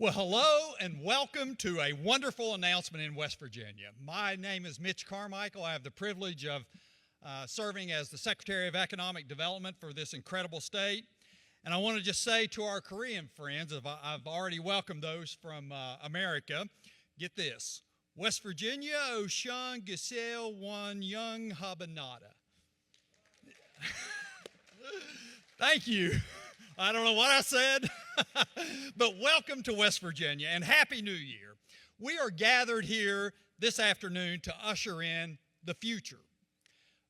Well, hello and welcome to a wonderful announcement in West Virginia. My name is Mitch Carmichael. I have the privilege of serving as the Secretary of Economic Development for this incredible state. And I want to just say to our Korean friends, I've already welcomed those from America, get this: West Virginia, Oshun, Giselle, One, Young, Habanada. Thank you. I don't know what I said, but welcome to West Virginia and Happy New Year. We are gathered here this afternoon to usher in the future,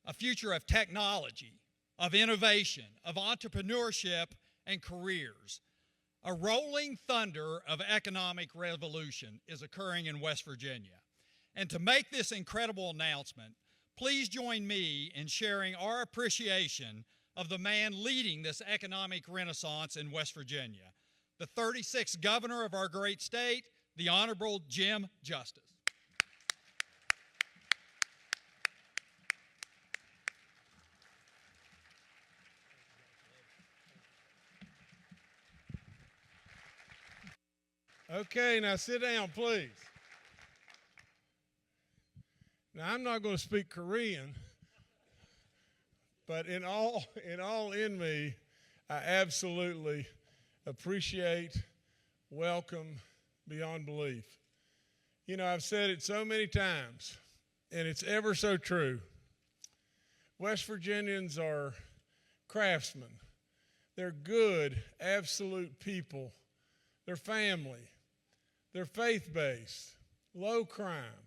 a future of technology, of innovation, of entrepreneurship and careers. A rolling thunder of economic revolution is occurring in West Virginia. And to make this incredible announcement, please join me in sharing our appreciation of the man leading this economic renaissance in West Virginia, the 36th governor of our great state, the Honorable Jim Justice. Okay, now sit down, please. Now, I'm not going to speak Korean, but in all in me, I absolutely appreciate, welcome beyond belief. You know, I've said it so many times, and it's ever so true. West Virginians are craftsmen. They're good, absolute people. They're family. They're faith-based, low crime,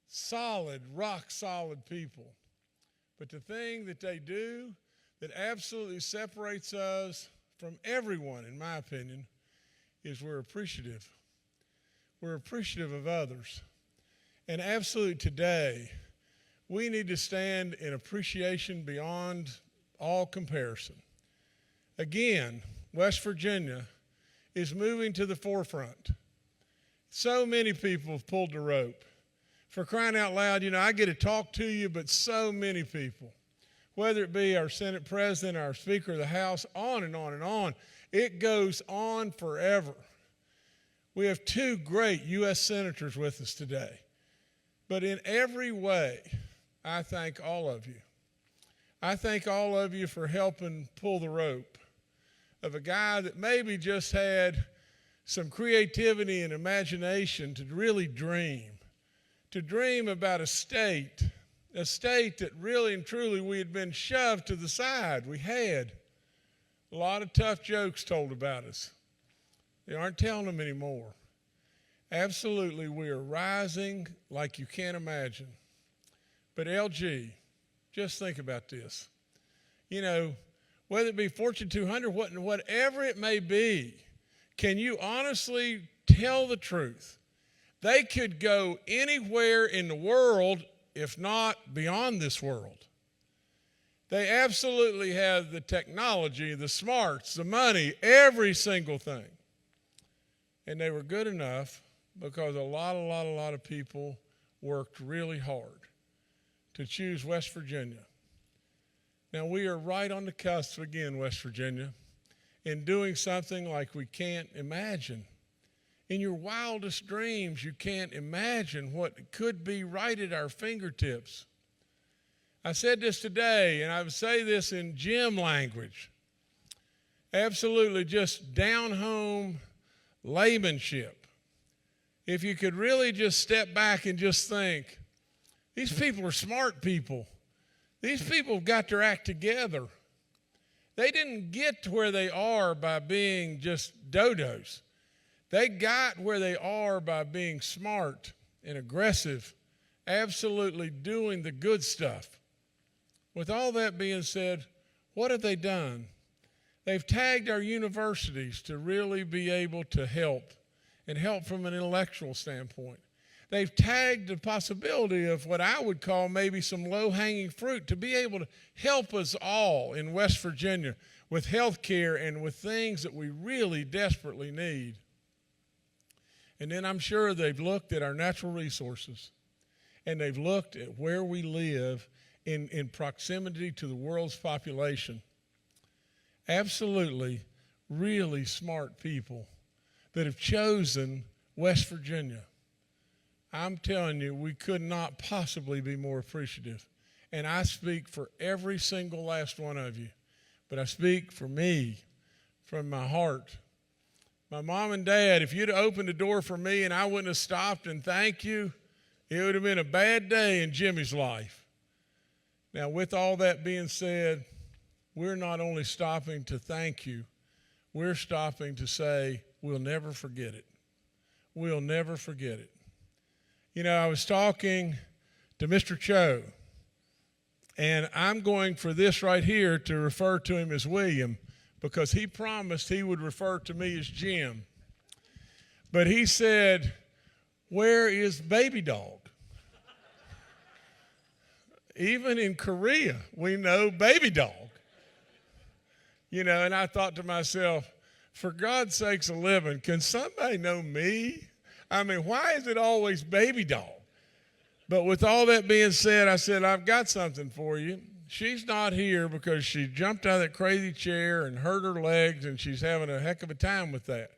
solid, rock-solid people. But the thing that they do that absolutely separates us from everyone, in my opinion, is we're appreciative. We're appreciative of others. And absolutely today, we need to stand in appreciation beyond all comparison. Again, West Virginia is moving to the forefront. So many people have pulled the rope. For crying out loud, you know, I get to talk to you, but so many people, whether it be our Senate President, our Speaker of the House, on and on and on. It goes on forever. We have two great U.S. senators with us today. But in every way, I thank all of you. I thank all of you for helping pull the rope of a guy that maybe just had some creativity and imagination to really dream. To dream about a state that really and truly we had been shoved to the side. We had a lot of tough jokes told about us. They aren't telling them anymore. Absolutely, we are rising like you can't imagine. But LG, just think about this. You know, whether it be Fortune 200, whatever it may be, can you honestly tell the truth? They could go anywhere in the world, if not beyond this world. They absolutely have the technology, the smarts, the money, every single thing. And they were good enough because a lot of people worked really hard to choose West Virginia. Now, we are right on the cusp again, West Virginia, in doing something like we can't imagine. In your wildest dreams, you can't imagine what could be right at our fingertips. I said this today, and I would say this in gym language. Absolutely just down-home laymanship. If you could really just step back and just think, these people are smart people. These people have got their act together. They didn't get to where they are by being just dodos. They got where they are by being smart and aggressive, absolutely doing the good stuff. With all that being said, what have they done? They've tagged our universities to really be able to help, and help from an intellectual standpoint. They've tagged the possibility of what I would call maybe some low-hanging fruit to be able to help us all in West Virginia with health care and with things that we really desperately need. And then I'm sure they've looked at our natural resources, and they've looked at where we live in proximity to the world's population. Absolutely, really smart people that have chosen West Virginia. I'm telling you, we could not possibly be more appreciative. And I speak for every single last one of you, but I speak for me, from my heart. My mom and dad, if you'd have opened the door for me and I wouldn't have stopped and thank you, it would have been a bad day in Jimmy's life. Now, with all that being said, we're not only stopping to thank you, we're stopping to say, we'll never forget it. We'll never forget it. You know, I was talking to Mr. Cho, and I'm going for this right here to refer to him as William, because he promised he would refer to me as Jim. But he said, where is Baby Dog? Even in Korea, we know Baby Dog. You know, and I thought to myself, for God's sakes a living, can somebody know me? I mean, why is it always Baby Dog? But with all that being said, I said, I've got something for you. She's not here because she jumped out of that crazy chair and hurt her legs, and she's having a heck of a time with that.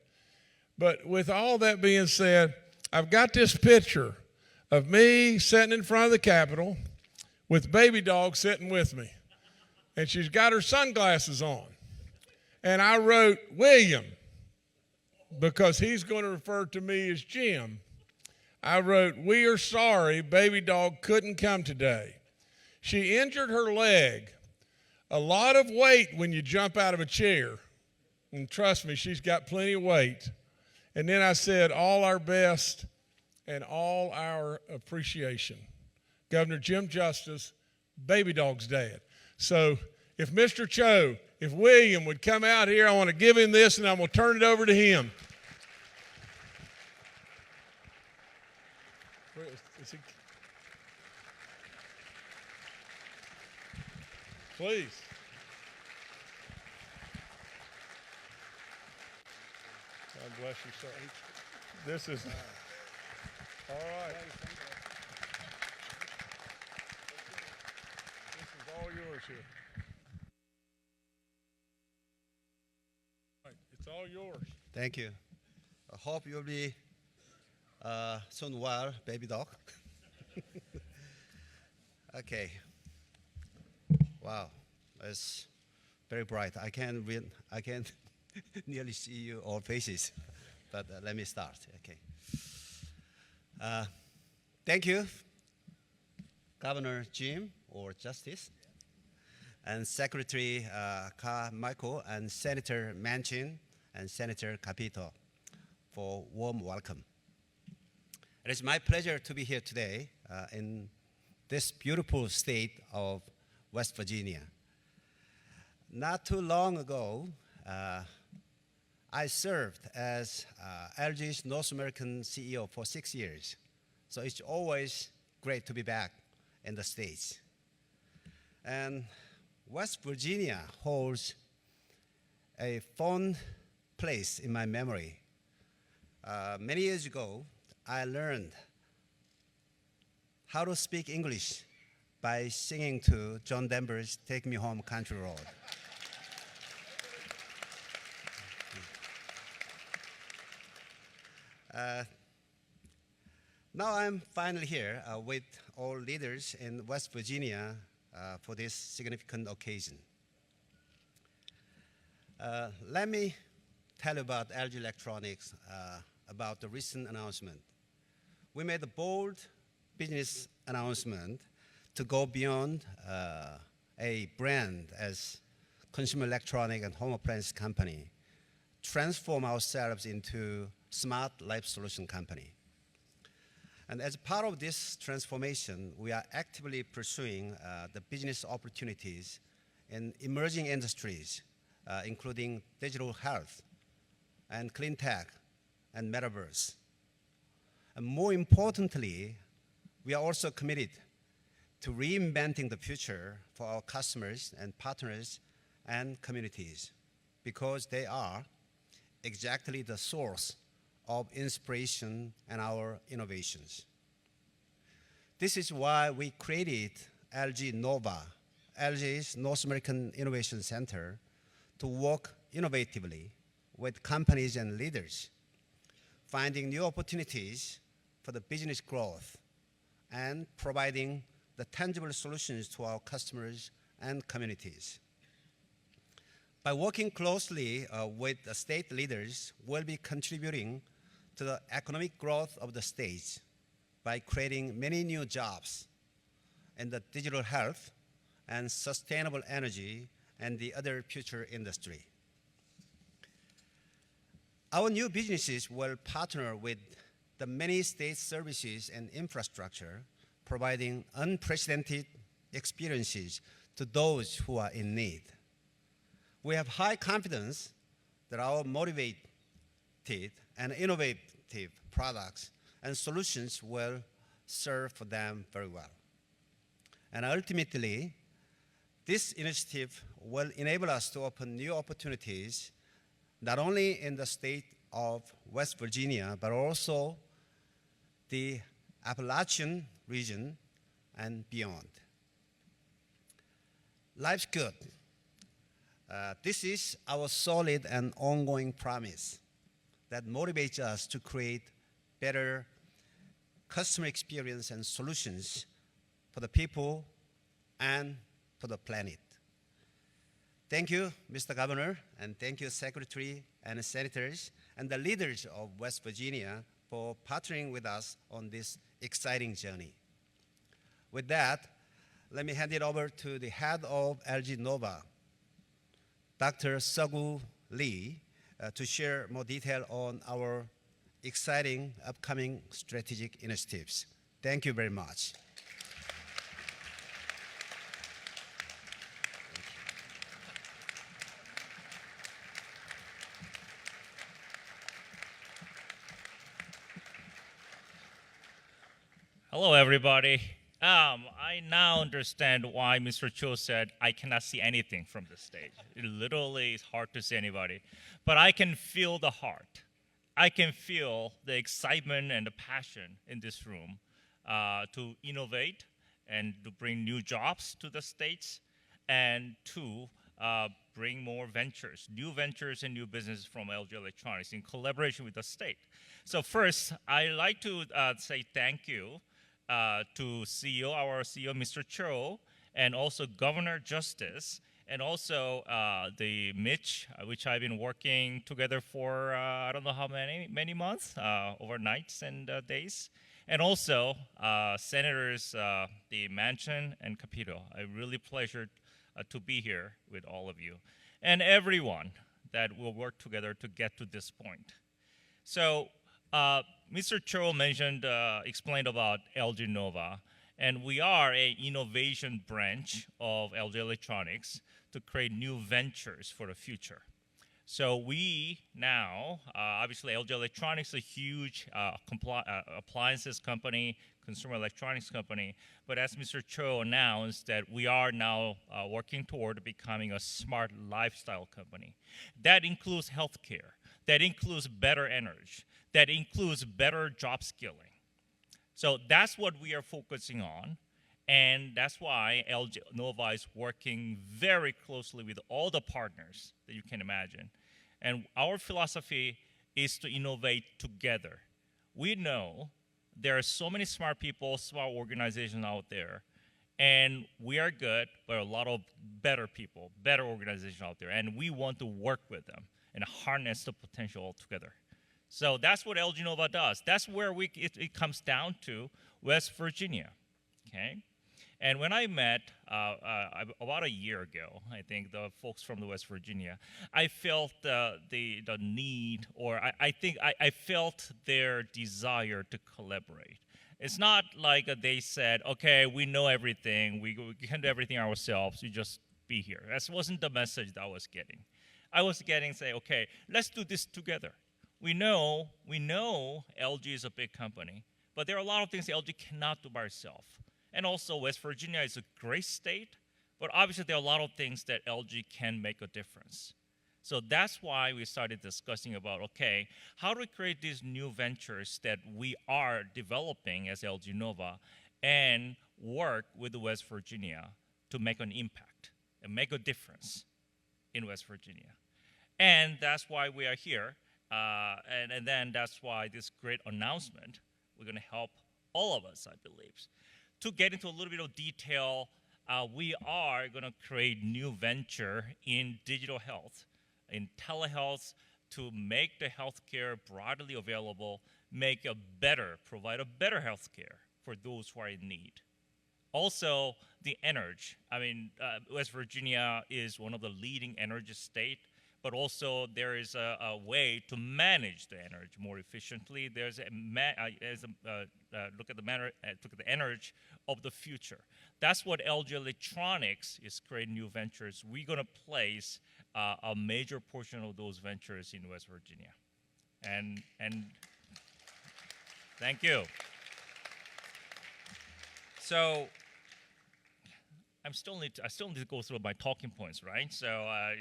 But with all that being said, I've got this picture of me sitting in front of the Capitol with Baby Dog sitting with me. And she's got her sunglasses on. And I wrote William, because he's going to refer to me as Jim. I wrote, we are sorry Baby Dog couldn't come today. She injured her leg. A lot of weight when you jump out of a chair. And trust me, she's got plenty of weight. And then I said, all our best and all our appreciation. Governor Jim Justice, Baby Dog's dad. So if Mr. Cho, if William would come out here, I want to give him this, and I'm going to turn it over to him. Is he? Please. God bless you, sir. This is all right. This is all yours here. All right, it's all yours. Thank you. I hope you'll be soon well, Baby Dog. Okay. Wow, it's very bright. I can't nearly see you all faces, but let me start. Okay. Thank you, Governor Jim or Justice, and Secretary Michael, and Senator Manchin and Senator Capito for warm welcome. It is my pleasure to be here today in this beautiful state of West Virginia. Not too long ago, I served as LG's North American CEO for 6 years. So it's always great to be back in the States. And West Virginia holds a fond place in my memory. Many years ago, I learned how to speak English by singing to John Denver's Take Me Home Country Road. Now I'm finally here with all leaders in West Virginia for this significant occasion. Let me tell you about LG Electronics, about the recent announcement. We made a bold business announcement to go beyond a brand as consumer electronic and home appliance company, transform ourselves into smart life solution company. And as part of this transformation, we are actively pursuing the business opportunities in emerging industries, including digital health and clean tech and metaverse. And more importantly, we are also committed to reinventing the future for our customers and partners and communities, because they are exactly the source of inspiration and our innovations. This is why we created LG Nova, LG's North American Innovation Center, to work innovatively with companies and leaders finding new opportunities for the business growth, and providing the tangible solutions to our customers and communities. By working closely with the state leaders, we'll be contributing to the economic growth of the states by creating many new jobs in the digital health and sustainable energy and the other future industry. Our new businesses will partner with the many state services and infrastructure, providing unprecedented experiences to those who are in need. We have high confidence that our motivated and innovative products and solutions will serve for them very well. And ultimately, this initiative will enable us to open new opportunities not only in the state of West Virginia, but also the Appalachian region and beyond. Life's good. This is our solid and ongoing promise that motivates us to create better customer experience and solutions for the people and for the planet. Thank you, Mr. Governor, and thank you, Secretary and Senators, and the leaders of West Virginia for partnering with us on this exciting journey. With that, let me hand it over to the head of LG Nova, Dr. Seok-Woo Lee, to share more detail on our exciting upcoming strategic initiatives. Thank you very much. Hello, everybody. I now understand why Mr. Cho said, I cannot see anything from the stage. It literally is hard to see anybody. But I can feel the heart. I can feel the excitement and the passion in this room to innovate and to bring new jobs to the States and to bring more ventures, new ventures and new businesses from LG Electronics in collaboration with the state. So first, I'd like to say thank you to our CEO, Mr. Cho, and also Governor Justice, and also the Mitch, which I've been working together for I don't know how many months, over nights and days, and also Senators the Manchin and Capito. I really pleasured to be here with all of you, and everyone that will work together to get to this point. So Mr. Cho explained about LG Nova, and we are an innovation branch of LG Electronics to create new ventures for the future. So we now, obviously LG Electronics is a huge appliances company, consumer electronics company, but as Mr. Cho announced that we are now working toward becoming a smart lifestyle company. That includes healthcare, that includes better energy, that includes better job skilling. So that's what we are focusing on, and that's why LG Nova is working very closely with all the partners that you can imagine. And our philosophy is to innovate together. We know there are so many smart people, smart organizations out there, and we are good, but a lot of better people, better organizations out there, and we want to work with them and harness the potential all together. So that's what LG Nova does. That's where it comes down to West Virginia, okay? And when I met about a year ago, I think the folks from the West Virginia, I felt the need, or I felt their desire to collaborate. It's not like they said, okay, we know everything, we can do everything ourselves, you just be here. That wasn't the message that I was getting. I was getting, say, okay, let's do this together. We know LG is a big company, but there are a lot of things LG cannot do by itself. And also West Virginia is a great state, but obviously there are a lot of things that LG can make a difference. So that's why we started discussing about, okay, how do we create these new ventures that we are developing as LG Nova and work with West Virginia to make an impact and make a difference in West Virginia. And that's why we are here. And then that's why this great announcement, we're going to help all of us, I believe. To get into a little bit of detail, we are going to create new venture in digital health, in telehealth, to make the healthcare broadly available, provide a better healthcare for those who are in need. Also, the energy. West Virginia is one of the leading energy states, but also there is a way to manage the energy more efficiently. There's look at the energy of the future. That's what LG Electronics is creating new ventures. We're going to place a major portion of those ventures in West Virginia, and thank you. So I still need to go through my talking points, right? So I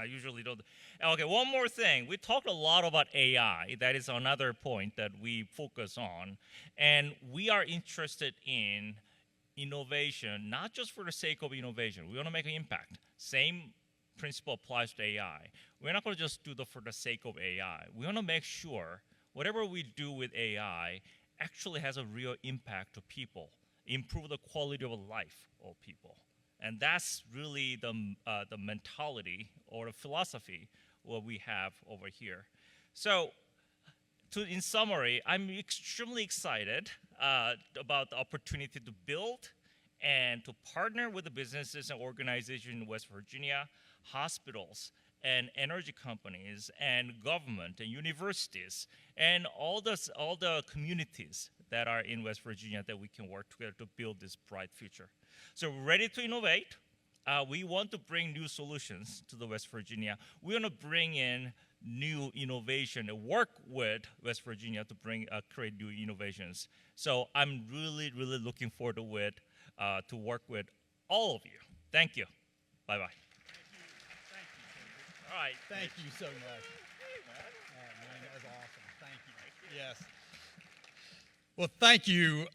usually don't. Okay, one more thing. We talked a lot about AI. That is another point that we focus on. And we are interested in innovation, not just for the sake of innovation. We want to make an impact. Same principle applies to AI. We're not going to just do it for the sake of AI. We want to make sure whatever we do with AI actually has a real impact to people, improve the quality of life of people. And that's really the mentality or the philosophy what we have over here. So in summary, I'm extremely excited about the opportunity to build and to partner with the businesses and organizations in West Virginia, hospitals, and energy companies, and government, and universities, and all the communities that are in West Virginia that we can work together to build this bright future. So we're ready to innovate. We want to bring new solutions to the West Virginia. We want to bring in new innovation and work with West Virginia to create new innovations. So I'm really, really looking forward to work with all of you. Thank you. Bye-bye. All right. Thank you so much. Oh, man, that was awesome. Thank you. Yes. Well, thank you,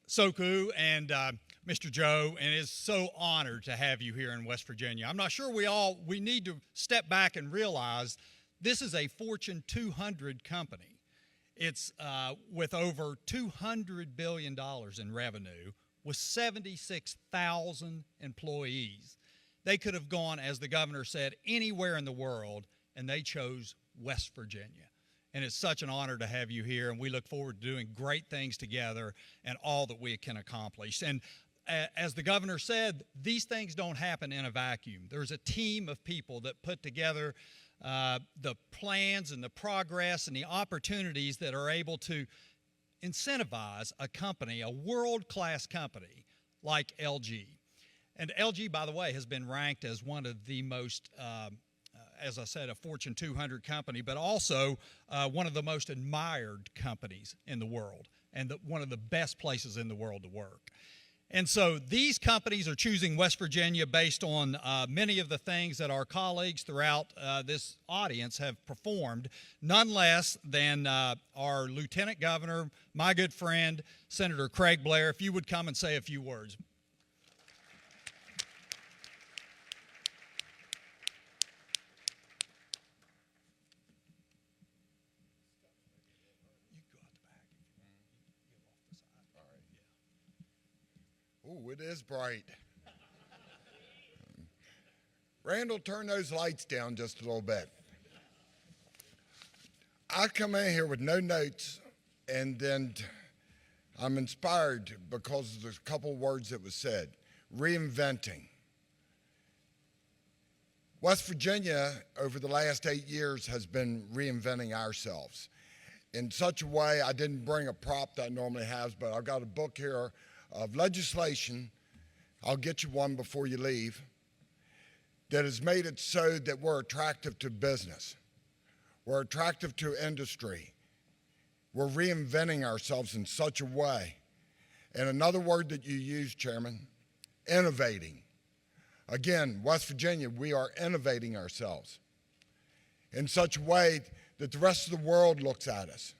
Soku and Mr. Joe, and it's so honored to have you here in West Virginia. I'm not sure we need to step back and realize this is a Fortune 200 company. It's with over $200 billion in revenue with 76,000 employees. They could have gone, as the governor said, anywhere in the world, and they chose West Virginia. And it's such an honor to have you here, and we look forward to doing great things together and all that we can accomplish. And as the governor said, these things don't happen in a vacuum. There's a team of people that put together the plans and the progress and the opportunities that are able to incentivize a company, a world-class company like LG. And LG, by the way, has been ranked as one of the most, as I said, a Fortune 200 company, but also one of the most admired companies in the world and one of the best places in the world to work. And so these companies are choosing West Virginia based on many of the things that our colleagues throughout this audience have performed, none less than our Lieutenant Governor, my good friend, Senator Craig Blair. If you would come and say a few words. Ooh, it is bright. Randall, turn those lights down just a little bit. I come in here with no notes, and then I'm inspired because there's a couple words that was said. Reinventing. West Virginia, over the last 8 years, has been reinventing ourselves. In such a way, I didn't bring a prop that I normally have, but I've got a book here of legislation, I'll get you one before you leave, that has made it so that we're attractive to business. We're attractive to industry. We're reinventing ourselves in such a way. And another word that you used, Chairman, innovating. Again, West Virginia, we are innovating ourselves in such a way that the rest of the world looks at us.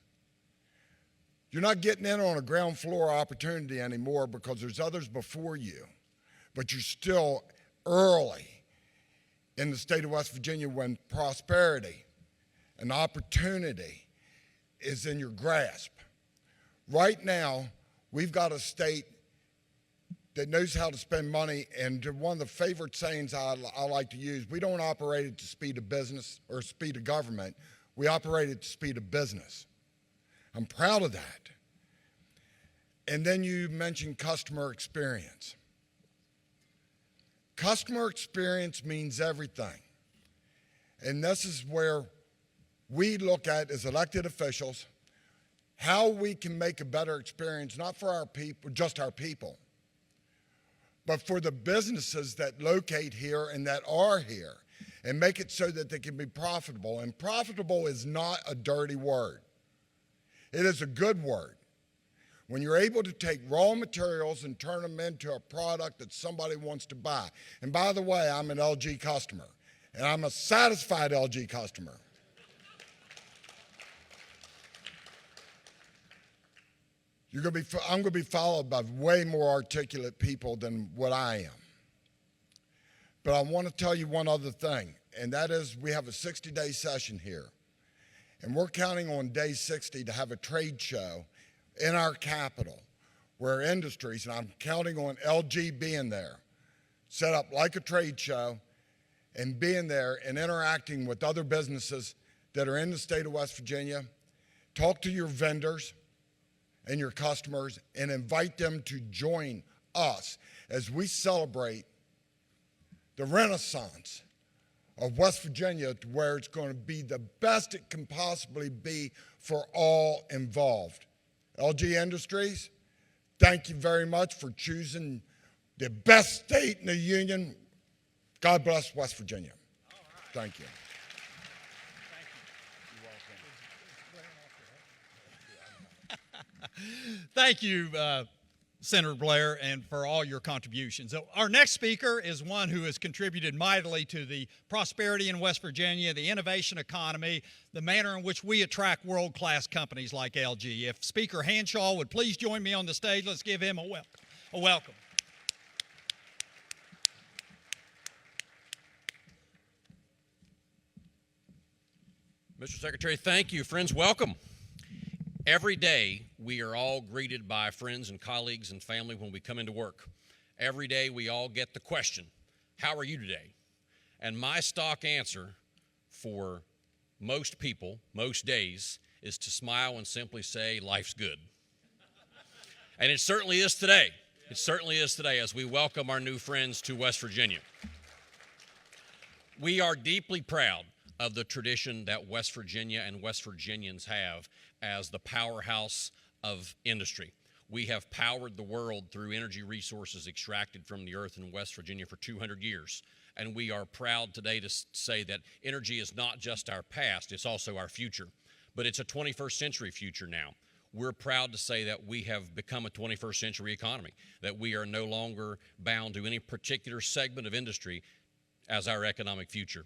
You're not getting in on a ground floor opportunity anymore because there's others before you, but you're still early in the state of West Virginia when prosperity an opportunity is in your grasp. Right now, we've got a state that knows how to spend money, and one of the favorite sayings I like to use, we don't operate at the speed of business or speed of government, we operate at the speed of business. I'm proud of that. And then you mentioned customer experience. Customer experience means everything. And this is where we look at, as elected officials, how we can make a better experience, not for our people, just our people, but for the businesses that locate here and that are here, and make it so that they can be profitable. And profitable is not a dirty word. It is a good word. When you're able to take raw materials and turn them into a product that somebody wants to buy. And by the way, I'm an LG customer, and I'm a satisfied LG customer. I'm going to be followed by way more articulate people than what I am. But I want to tell you one other thing, and that is we have a 60-day session here. And we're counting on day 60 to have a trade show in our capital where industries, and I'm counting on LG being there, set up like a trade show and being there and interacting with other businesses that are in the state of West Virginia. Talk to your vendors and your customers and invite them to join us as we celebrate the renaissance of West Virginia, to where it's going to be the best it can possibly be for all involved. LG Industries, thank you very much for choosing the best state in the union. God bless West Virginia. Thank you. Thank you, Senator Blair, and for all your contributions. So our next speaker is one who has contributed mightily to the prosperity in West Virginia, the innovation economy, the manner in which we attract world-class companies like LG. If Speaker Hanshaw would please join me on the stage, let's give him a welcome. Mr. Secretary, thank you. Friends, welcome. Every day, we are all greeted by friends and colleagues and family when we come into work. Every day, we all get the question, how are you today? And my stock answer for most people, most days, is to smile and simply say, life's good. And it certainly is today. It certainly is today as we welcome our new friends to West Virginia. We are deeply proud of the tradition that West Virginia and West Virginians have as the powerhouse of industry. We have powered the world through energy resources extracted from the earth in West Virginia for 200 years. And we are proud today to say that energy is not just our past, it's also our future. But it's a 21st century future now. We're proud to say that we have become a 21st century economy, that we are no longer bound to any particular segment of industry as our economic future.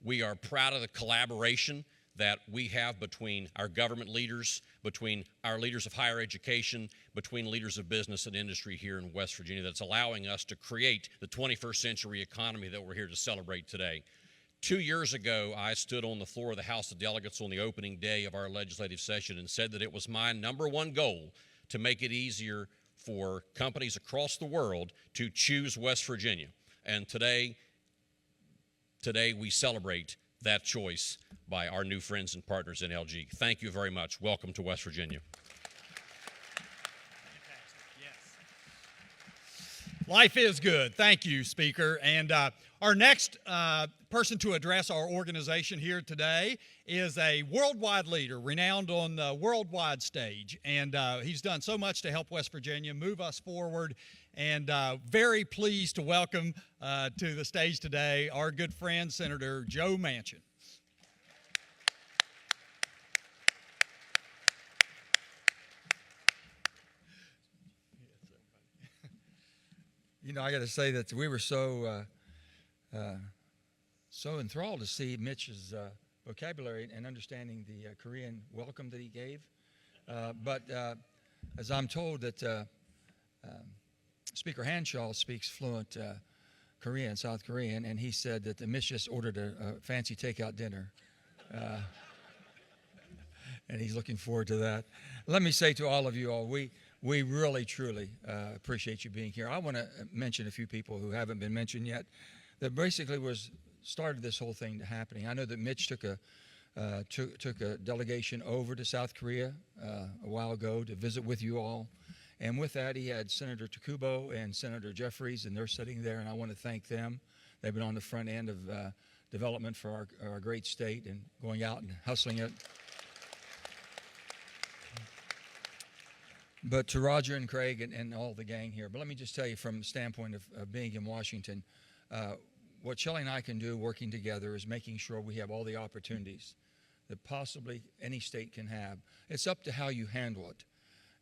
We are proud of the collaboration that we have between our government leaders, between our leaders of higher education, between leaders of business and industry here in West Virginia, that's allowing us to create the 21st century economy that we're here to celebrate today. 2 years ago, I stood on the floor of the House of Delegates on the opening day of our legislative session and said that it was my #1 goal to make it easier for companies across the world to choose West Virginia. And today we celebrate that choice by our new friends and partners in LG. Thank you very much. Welcome to West Virginia. Life is good. Thank you, Speaker. And our next person to address our organization here today is a worldwide leader, renowned on the worldwide stage. And he's done so much to help West Virginia move us forward. And very pleased to welcome to the stage today our good friend, Senator Joe Manchin. You know, I got to say that we were so enthralled to see Mitch's vocabulary and understanding the Korean welcome that he gave. But as I'm told that Speaker Hanshaw speaks fluent Korean, South Korean, and he said that Mitch just ordered a fancy takeout dinner. and he's looking forward to that. Let me say to all of you all, we really, truly appreciate you being here. I want to mention a few people who haven't been mentioned yet that basically started this whole thing to happening. I know that Mitch took a delegation over to South Korea a while ago to visit with you all. And with that, he had Senator Takubo and Senator Jeffries, and they're sitting there, and I want to thank them. They've been on the front end of development for our great state and going out and hustling it. But to Roger and Craig and all the gang here, but let me just tell you from the standpoint of being in Washington, what Shelley and I can do working together is making sure we have all the opportunities that possibly any state can have. It's up to how you handle it.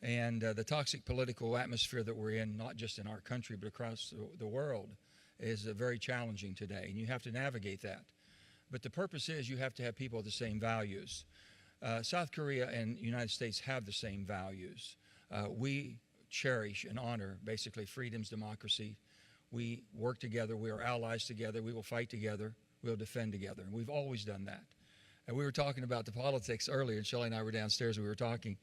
And the toxic political atmosphere that we're in, not just in our country, but across the world, is very challenging today, and you have to navigate that. But the purpose is you have to have people with the same values. South Korea and the United States have the same values. We cherish and honor basically freedoms, democracy. We work together. We are allies together. We will fight together. We'll defend together. And we've always done that. And we were talking about the politics earlier, and Shelley and I were downstairs. We were talking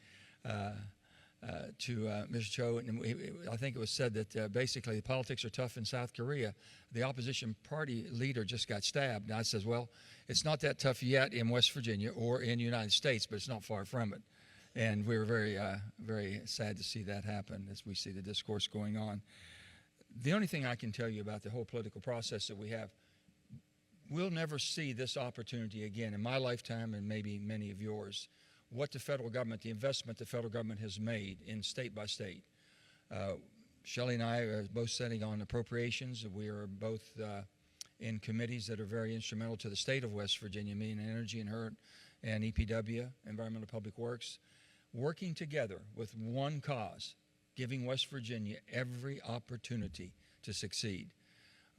to Mr. Cho, and I think it was said that basically the politics are tough in South Korea. The opposition party leader just got stabbed. And I says, well, it's not that tough yet in West Virginia or in the United States, but it's not far from it. And we were very, very sad to see that happen as we see the discourse going on. The only thing I can tell you about the whole political process that we have, we'll never see this opportunity again in my lifetime and maybe many of yours. What the federal government, the investment the federal government has made in state by state. Shelley and I are both sitting on appropriations. We are both in committees that are very instrumental to the state of West Virginia, me and Energy and her and EPW, Environmental Public Works, working together with one cause, giving West Virginia every opportunity to succeed.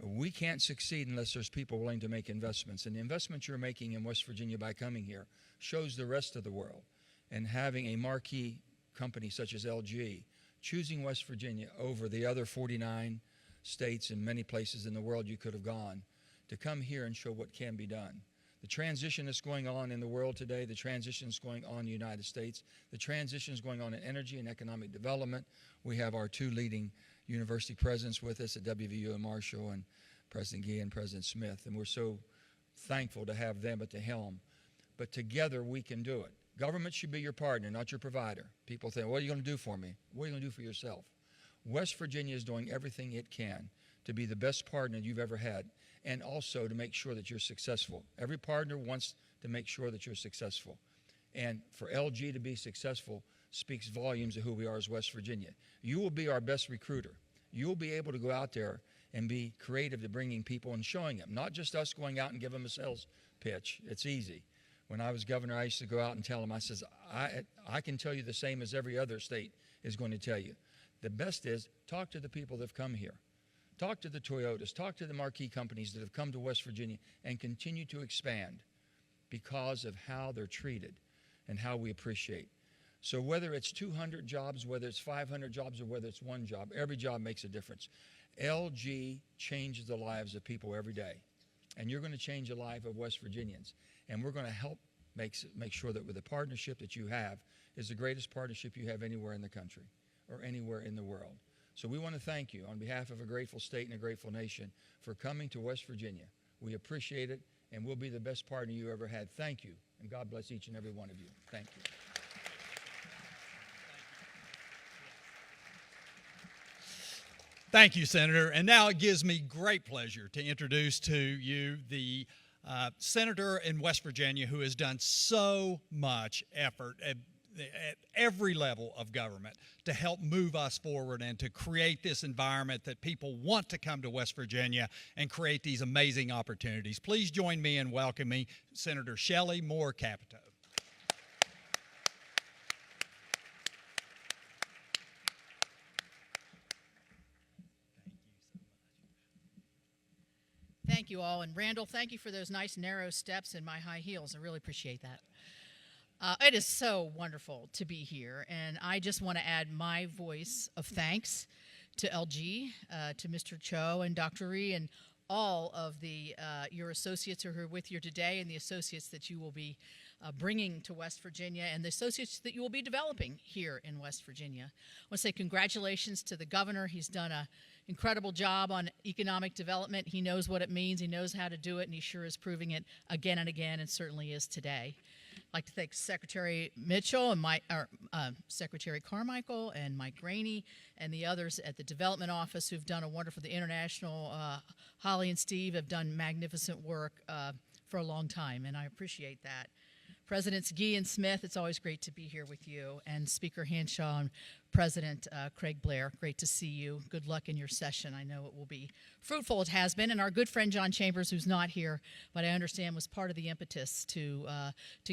We can't succeed unless there's people willing to make investments. And the investment you're making in West Virginia by coming here shows the rest of the world. And having a marquee company such as LG choosing West Virginia over the other 49 states and many places in the world you could have gone to come here and show what can be done. The transition that's going on in the world today, the transition that's going on in the United States, the transition is going on in energy and economic development. We have our two leading university presidents with us at WVU and Marshall, and President Gee and President Smith, and we're so thankful to have them at the helm. But together we can do it. Government should be your partner, not your provider. People think, what are you going to do for me? What are you going to do for yourself? West Virginia is doing everything it can to be the best partner you've ever had, and also to make sure that you're successful. Every partner wants to make sure that you're successful. And for LG to be successful speaks volumes of who we are as West Virginia. You will be our best recruiter. You will be able to go out there and be creative to bringing people and showing them, not just us going out and give them a sales pitch. It's easy. When I was governor, I used to go out and tell them, I says, I can tell you the same as every other state is going to tell you. The best is talk to the people that have come here. Talk to the Toyotas. Talk to the marquee companies that have come to West Virginia and continue to expand because of how they're treated and how we appreciate. So whether it's 200 jobs, whether it's 500 jobs, or whether it's one job, every job makes a difference. LG changes the lives of people every day. And you're going to change the life of West Virginians. And we're going to help make sure that with the partnership that you have is the greatest partnership you have anywhere in the country or anywhere in the world. So we want to thank you on behalf of a grateful state and a grateful nation for coming to West Virginia. We appreciate it, and we'll be the best partner you ever had. Thank you, and God bless each and every one of you. Thank you. Thank you, Senator. And now it gives me great pleasure to introduce to you the senator in West Virginia who has done so much effort at every level of government to help move us forward and to create this environment that people want to come to West Virginia and create these amazing opportunities. Please join me in welcoming Senator Shelley Moore Capito. Thank you all. And Randall, thank you for those nice narrow steps in my high heels. I really appreciate that. It is so wonderful to be here, and I just want to add my voice of thanks to LG, to Mr. Cho and Dr. Ree, and all of the your associates who are here with you today, and the associates that you will be bringing to West Virginia, and the associates that you will be developing here in West Virginia. I want to say congratulations to the governor. He's done an incredible job on economic development. He knows what it means. He knows how to do it, and he sure is proving it again and again, and certainly is today. I'd like to thank Secretary Mitchell and Secretary Carmichael and Mike Rainey and the others at the Development Office who've done a wonderful, the International, Holly and Steve have done magnificent work for a long time, and I appreciate that. Presidents Gee and Smith, it's always great to be here with you, and Speaker Hanshaw and President Craig Blair, great to see you. Good luck in your session. I know it will be fruitful. It has been, and our good friend John Chambers, who's not here, but I understand was part of the impetus to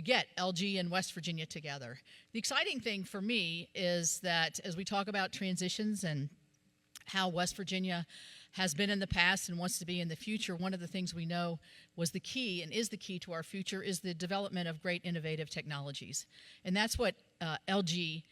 get LG and West Virginia together. The exciting thing for me is that as we talk about transitions and how West Virginia has been in the past and wants to be in the future, one of the things we know was the key and is the key to our future is the development of great innovative technologies. And that's what LG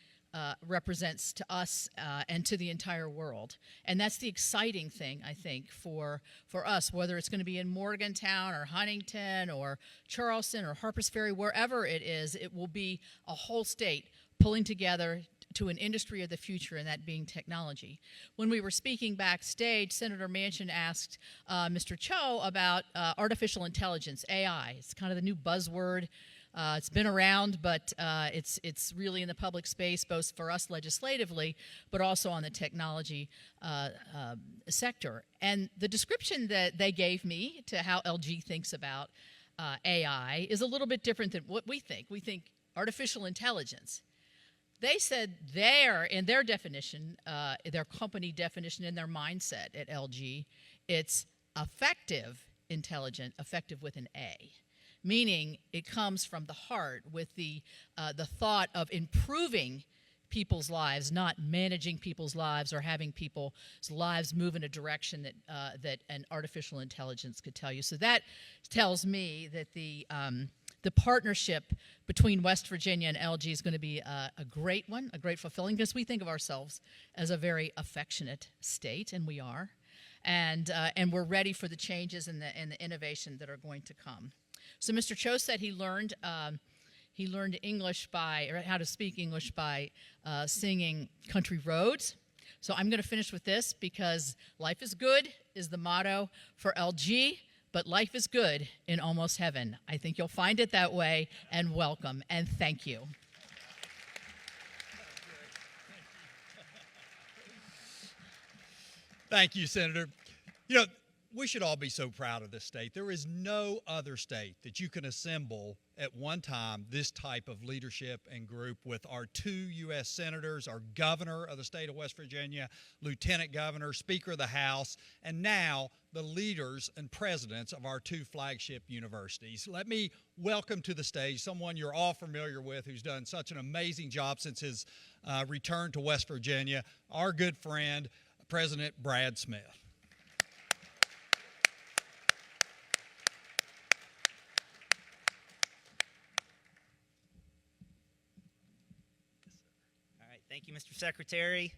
represents to us and to the entire world. And that's the exciting thing, I think, for us, whether it's going to be in Morgantown or Huntington or Charleston or Harpers Ferry, wherever it is, it will be a whole state pulling together to an industry of the future, and that being technology. When we were speaking backstage, Senator Manchin asked Mr. Cho about artificial intelligence, AI. It's kind of the new buzzword. It's been around, but it's really in the public space, both for us legislatively, but also on the technology sector. And the description that they gave me to how LG thinks about AI is a little bit different than what we think. We think artificial intelligence. They said in their definition, their company definition, in their mindset at LG, it's effective with an A, meaning it comes from the heart with the thought of improving people's lives, not managing people's lives or having people's lives move in a direction that an artificial intelligence could tell you. So that tells me that the partnership between West Virginia and LG is going to be a great one, a great fulfilling, because we think of ourselves as a very affectionate state, and we are, and we're ready for the changes and the innovation that are going to come. So Mr. Cho said he learned English or how to speak English by singing Country Roads. So I'm going to finish with this because life is good is the motto for LG. But life is good in almost heaven. I think you'll find it that way, and welcome, and thank you. Thank you, Senator. You know, we should all be so proud of this state. There is no other state that you can assemble at one time this type of leadership and group with our 2 U.S. senators, our governor of the state of West Virginia, lieutenant governor, speaker of the House, and now the leaders and presidents of our 2 flagship universities. Let me welcome to the stage someone you're all familiar with who's done such an amazing job since his return to West Virginia, our good friend, President Brad Smith. Thank you, Mr. Secretary,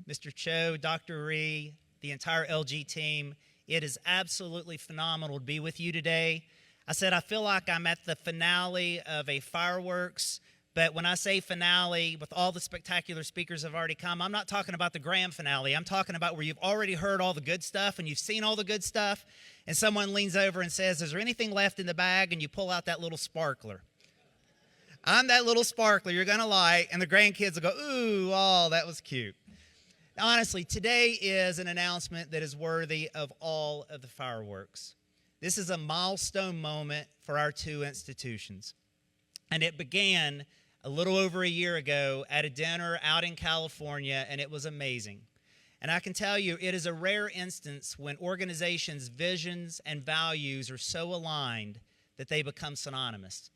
Mr. Cho, Dr. Rhee, the entire LG team. It is absolutely phenomenal to be with you today. I said I feel like I'm at the finale of a fireworks, but when I say finale, with all the spectacular speakers have already come, I'm not talking about the grand finale. I'm talking about where you've already heard all the good stuff and you've seen all the good stuff, and someone leans over and says, is there anything left in the bag? And you pull out that little sparkler. I'm that little sparkler you're going to like, and the grandkids will go, ooh, oh, that was cute. Honestly, today is an announcement that is worthy of all of the fireworks. This is a milestone moment for our 2 institutions. And it began a little over a year ago at a dinner out in California, and it was amazing. And I can tell you, it is a rare instance when organizations' visions and values are so aligned that they become synonymous.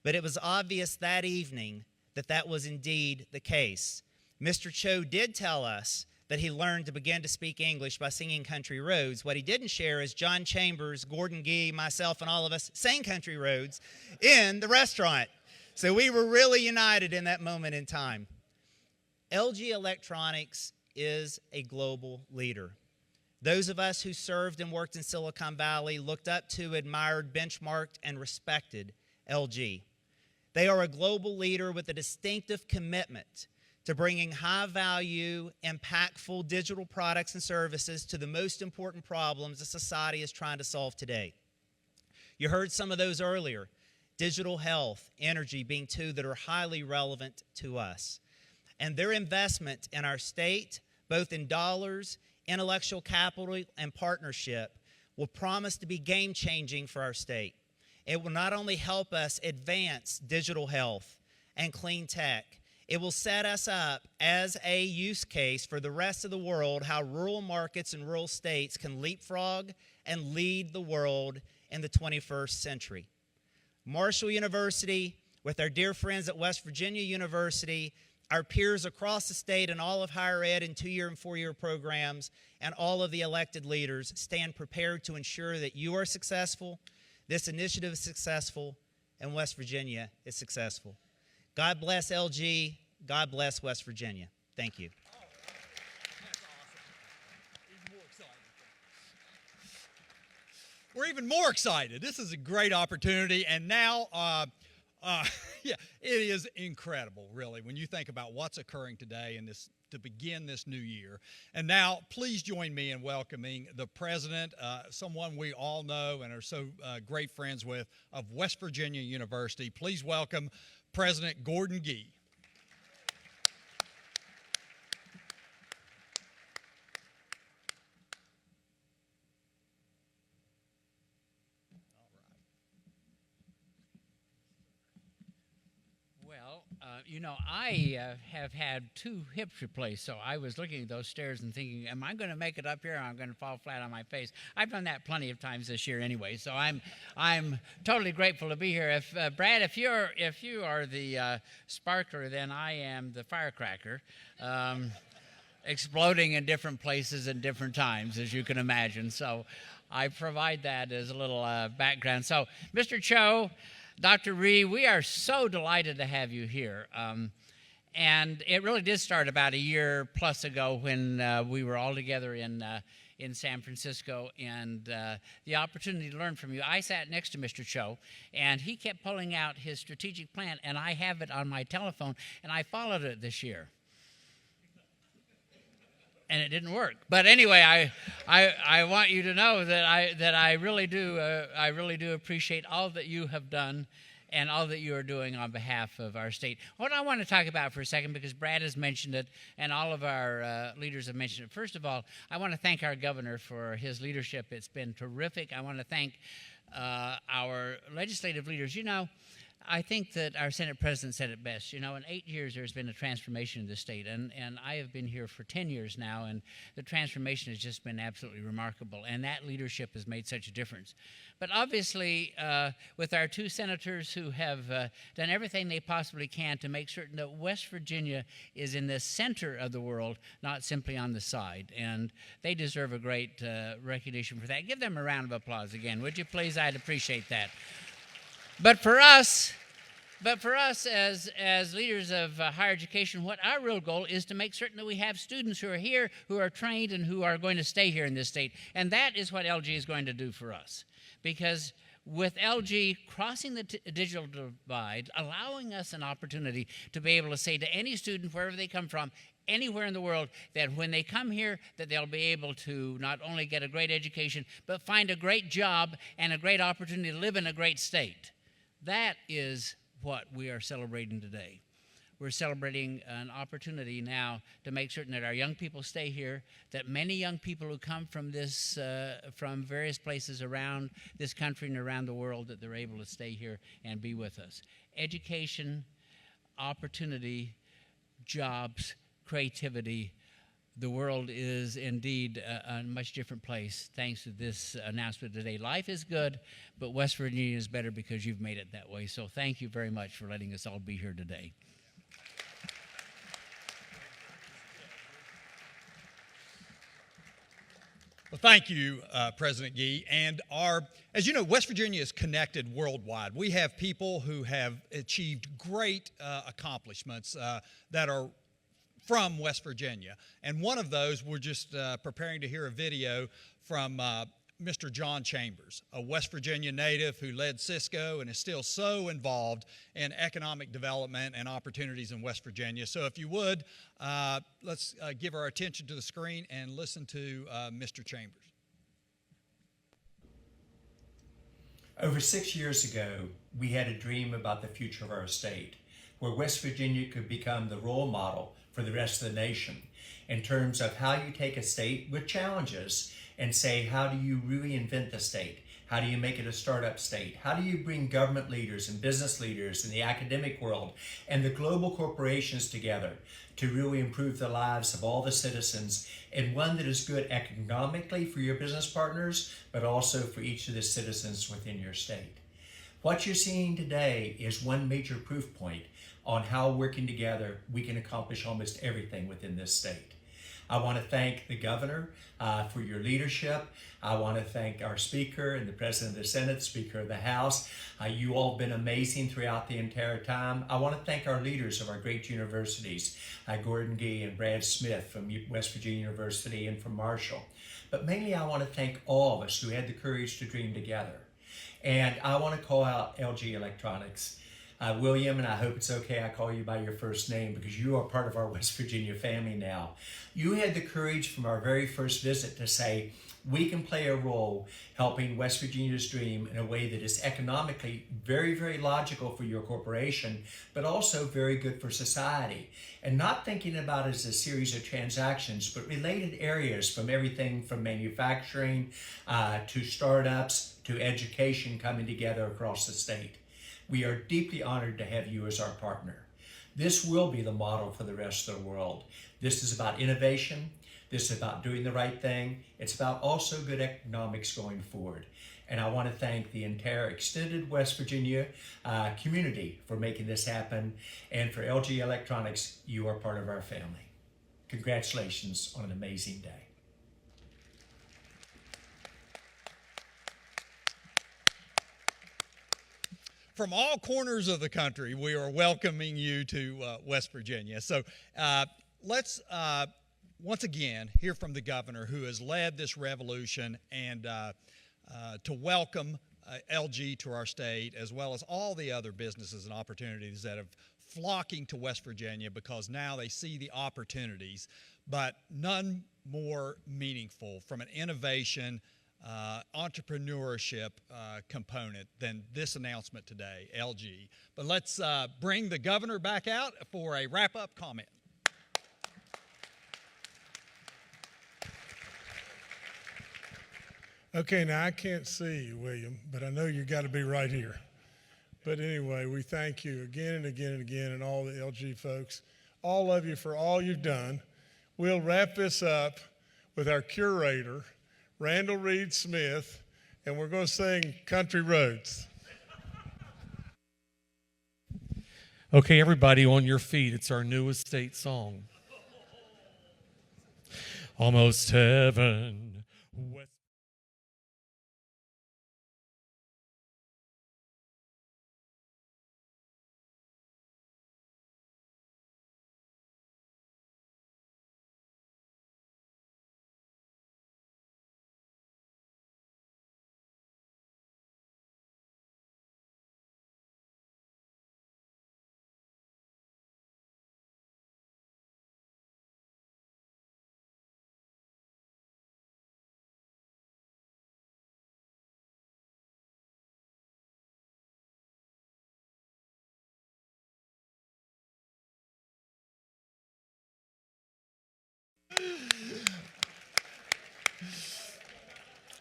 But it was obvious that evening that that was indeed the case. Mr. Cho did tell us that he learned to begin to speak English by singing Country Roads. What he didn't share is John Chambers, Gordon Gee, myself, and all of us sang Country Roads in the restaurant. So we were really united in that moment in time. LG Electronics is a global leader. Those of us who served and worked in Silicon Valley looked up to, admired, benchmarked, and respected LG. They are a global leader with a distinctive commitment to bringing high-value, impactful digital products and services to the most important problems that society is trying to solve today. You heard some of those earlier. Digital health, energy being two that are highly relevant to us. And their investment in our state, both in dollars, intellectual capital, and partnership, will promise to be game-changing for our state. It will not only help us advance digital health and clean tech, it will set us up as a use case for the rest of the world how rural markets and rural states can leapfrog and lead the world in the 21st century. Marshall University, with our dear friends at West Virginia University, our peers across the state and all of higher ed in 2-year and 4-year programs, and all of the elected leaders stand prepared to ensure that you are successful, this initiative is successful, and West Virginia is successful. God bless LG. God bless West Virginia. Thank you. We're even more excited. This is a great opportunity, and now, yeah, it is incredible, really, when you think about what's occurring today and this to begin this new year. And now, please join me in welcoming the president, someone we all know and are so great friends with, of West Virginia University. Please welcome President Gordon Gee. You know, I have had 2 hips replaced, so I was looking at those stairs and thinking, am I going to make it up here or I'm going to fall flat on my face? I've done that plenty of times this year anyway, so I'm totally grateful to be here. If Brad, if you are the sparkler, then I am the firecracker, exploding in different places and different times, as you can imagine. So I provide that as a little background. So, Mr. Cho, Dr. Ree, we are so delighted to have you here. And it really did start about a year plus ago when we were all together in San Francisco, and the opportunity to learn from you. I sat next to Mr. Cho, and he kept pulling out his strategic plan, and I have it on my telephone, and I followed it this year. And it didn't work. But anyway, I want you to know that I really do appreciate all that you have done and all that you are doing on behalf of our state. What I want to talk about for a second, because Brad has mentioned it and all of our leaders have mentioned it. First of all, I want to thank our governor for his leadership. It's been terrific. I want to thank our legislative leaders. You know, I think that our Senate President said it best. You know, in 8 years, there's been a transformation in the state, and I have been here for 10 years now, and the transformation has just been absolutely remarkable, and that leadership has made such a difference. But obviously, with our 2 senators who have done everything they possibly can to make certain that West Virginia is in the center of the world, not simply on the side, and they deserve a great recognition for that. Give them a round of applause again, would you please? I'd appreciate that. But for us as leaders of higher education, what our real goal is to make certain that we have students who are here, who are trained, and who are going to stay here in this state. And that is what LG is going to do for us. Because with LG crossing the digital divide, allowing us an opportunity to be able to say to any student, wherever they come from, anywhere in the world, that when they come here, that they'll be able to not only get a great education, but find a great job and a great opportunity to live in a great state. That is what we are celebrating today. We're celebrating an opportunity now to make certain that our young people stay here, that many young people who come from from various places around this country and around the world, that they're able to stay here and be with us. Education, opportunity, jobs, creativity. The world is indeed a much different place thanks to this announcement today. Life is good, but West Virginia is better because you've made it that way. So thank you very much for letting us all be here today. Well, thank you, President Gee. And as you know, West Virginia is connected worldwide. We have people who have achieved great accomplishments that are from West Virginia. And one of those, we're just preparing to hear a video from Mr. John Chambers, a West Virginia native who led Cisco and is still so involved in economic development and opportunities in West Virginia. So if you would, let's give our attention to the screen and listen to Mr. Chambers. Over 6 years ago, we had a dream about the future of our state, where West Virginia could become the role model for the rest of the nation in terms of how you take a state with challenges and say, how do you reinvent the state? How do you make it a startup state? How do you bring government leaders and business leaders and the academic world and the global corporations together to really improve the lives of all the citizens, and one that is good economically for your business partners, but also for each of the citizens within your state? What you're seeing today is one major proof point on how working together we can accomplish almost everything within this state. I want to thank the governor for your leadership. I want to thank our speaker and the president of the Senate, speaker of the House. You all have been amazing throughout the entire time. I want to thank our leaders of our great universities, Gordon Gee and Brad Smith from West Virginia University and from Marshall. But mainly I want to thank all of us who had the courage to dream together. And I want to call out LG Electronics. William, and I hope it's okay I call you by your first name because you are part of our West Virginia family now. You had the courage from our very first visit to say, we can play a role helping West Virginia's dream in a way that is economically very, very logical for your corporation, but also very good for society. And not thinking about it as a series of transactions, but related areas from everything from manufacturing to startups to education coming together across the state. We are deeply honored to have you as our partner. This will be the model for the rest of the world. This is about innovation. This is about doing the right thing. It's about also good economics going forward. And I want to thank the entire extended West Virginia community for making this happen. And for LG Electronics, you are part of our family. Congratulations on an amazing day. From all corners of the country, we are welcoming you to West Virginia. So let's once again hear from the governor who has led this revolution and to welcome LG to our state, as well as all the other businesses and opportunities that are flocking to West Virginia because now they see the opportunities, but none more meaningful from an innovation entrepreneurship component than this announcement today, LG. But let's bring the governor back out for a wrap-up comment. Okay, now I can't see you, William, but I know you've got to be right here. But anyway, we thank you again and again and again, and all the LG folks, all of you for all you've done. We'll wrap this up with our curator, Randall Reed Smith, and we're going to sing Country Roads. Okay, everybody on your feet. It's our newest state song. Almost heaven. West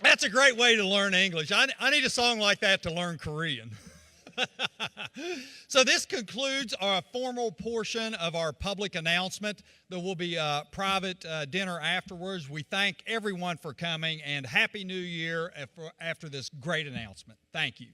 That's a great way to learn English. I need a song like that to learn Korean. So this concludes our formal portion of our public announcement. There will be a private dinner afterwards. We thank everyone for coming, and Happy New Year after this great announcement. Thank you.